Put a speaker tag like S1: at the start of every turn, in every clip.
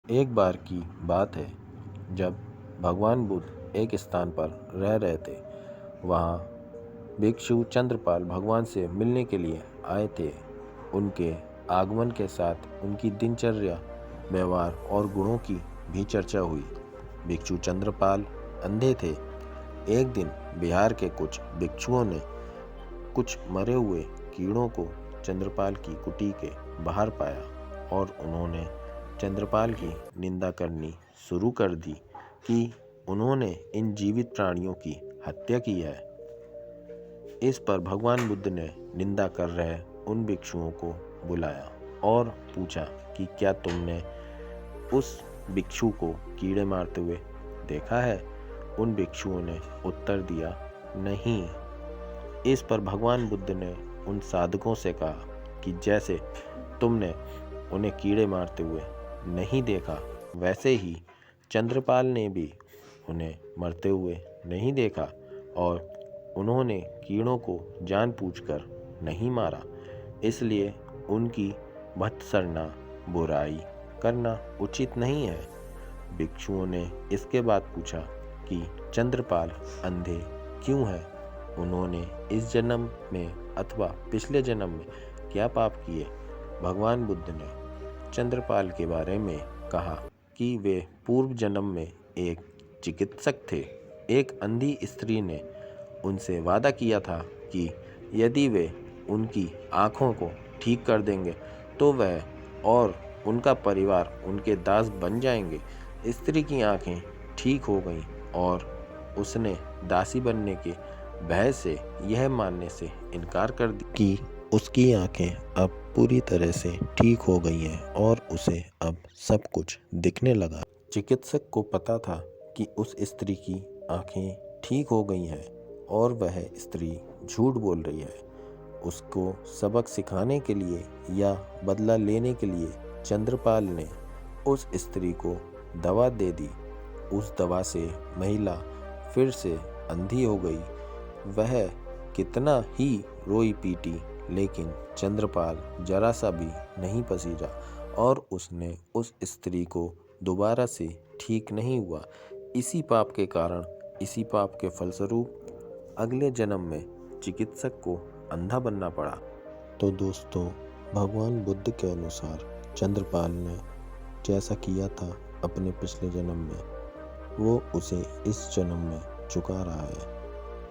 S1: एक बार की बात है जब भगवान बुद्ध एक स्थान पर रह रहे थे। वहाँ भिक्षु चंद्रपाल भगवान से मिलने के लिए आए थे। उनके आगमन के साथ उनकी दिनचर्या, व्यवहार और गुणों की भी चर्चा हुई। भिक्षु चंद्रपाल अंधे थे। एक दिन बिहार के कुछ भिक्षुओं ने कुछ मरे हुए कीड़ों को चंद्रपाल की कुटी के बाहर पाया और उन्होंने चंद्रपाल की निंदा करनी शुरू कर दी कि उन्होंने इन जीवित प्राणियों की हत्या की है। इस पर भगवान बुद्ध ने निंदा कर रहे उन भिक्षुओं को बुलाया और पूछा कि क्या तुमने उस भिक्षु को कीड़े मारते हुए देखा है? उन भिक्षुओं ने उत्तर दिया, नहीं। इस पर भगवान बुद्ध ने उन साधकों से कहा कि जैसे तुमने उन्हें कीड़े मारते हुए नहीं देखा, वैसे ही चंद्रपाल ने भी उन्हें मरते हुए नहीं देखा और उन्होंने कीड़ों को जानबूझकर नहीं मारा। इसलिए उनकी भत्सरना, बुराई करना उचित नहीं है। भिक्षुओं ने इसके बाद पूछा कि चंद्रपाल अंधे क्यों हैं? उन्होंने इस जन्म में अथवा पिछले जन्म में क्या पाप किए? भगवान बुद्ध ने चंद्रपाल के बारे में कहा कि वे पूर्व जन्म में एक चिकित्सक थे। एक अंधी स्त्री ने उनसे वादा किया था कि यदि वे उनकी आँखों को ठीक कर देंगे तो वह और उनका परिवार उनके दास बन जाएंगे। स्त्री की आँखें ठीक हो गईं और उसने दासी बनने के भय से यह मानने से इनकार कर दिया कि उसकी आंखें अब पूरी तरह से ठीक हो गई हैं और उसे अब सब कुछ दिखने लगा। चिकित्सक को पता था कि उस स्त्री की आंखें ठीक हो गई हैं और वह स्त्री झूठ बोल रही है। उसको सबक सिखाने के लिए या बदला लेने के लिए चंद्रपाल ने उस स्त्री को दवा दे दी। उस दवा से महिला फिर से अंधी हो गई। वह कितना ही रोई पीटी, लेकिन चंद्रपाल जरा सा भी नहीं पसीजा और उसने उस स्त्री को दोबारा से ठीक नहीं हुआ। इसी पाप के कारण, इसी पाप के फलस्वरूप अगले जन्म में चिकित्सक को अंधा बनना पड़ा। तो दोस्तों, भगवान बुद्ध के अनुसार चंद्रपाल ने जैसा किया था अपने पिछले जन्म में, वो उसे इस जन्म में चुका रहा है।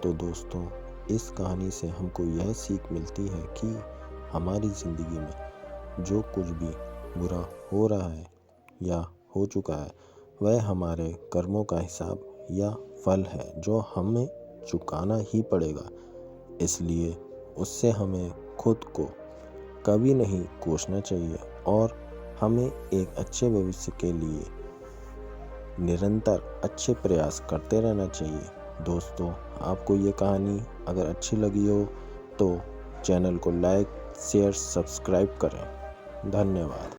S1: तो दोस्तों, इस कहानी से हमको यह सीख मिलती है कि हमारी ज़िंदगी में जो कुछ भी बुरा हो रहा है या हो चुका है, वह हमारे कर्मों का हिसाब या फल है जो हमें चुकाना ही पड़ेगा। इसलिए उससे हमें खुद को कभी नहीं कोसना चाहिए और हमें एक अच्छे भविष्य के लिए निरंतर अच्छे प्रयास करते रहना चाहिए। दोस्तों, आपको ये कहानी अगर अच्छी लगी हो तो चैनल को लाइक, शेयर, सब्सक्राइब करें। धन्यवाद।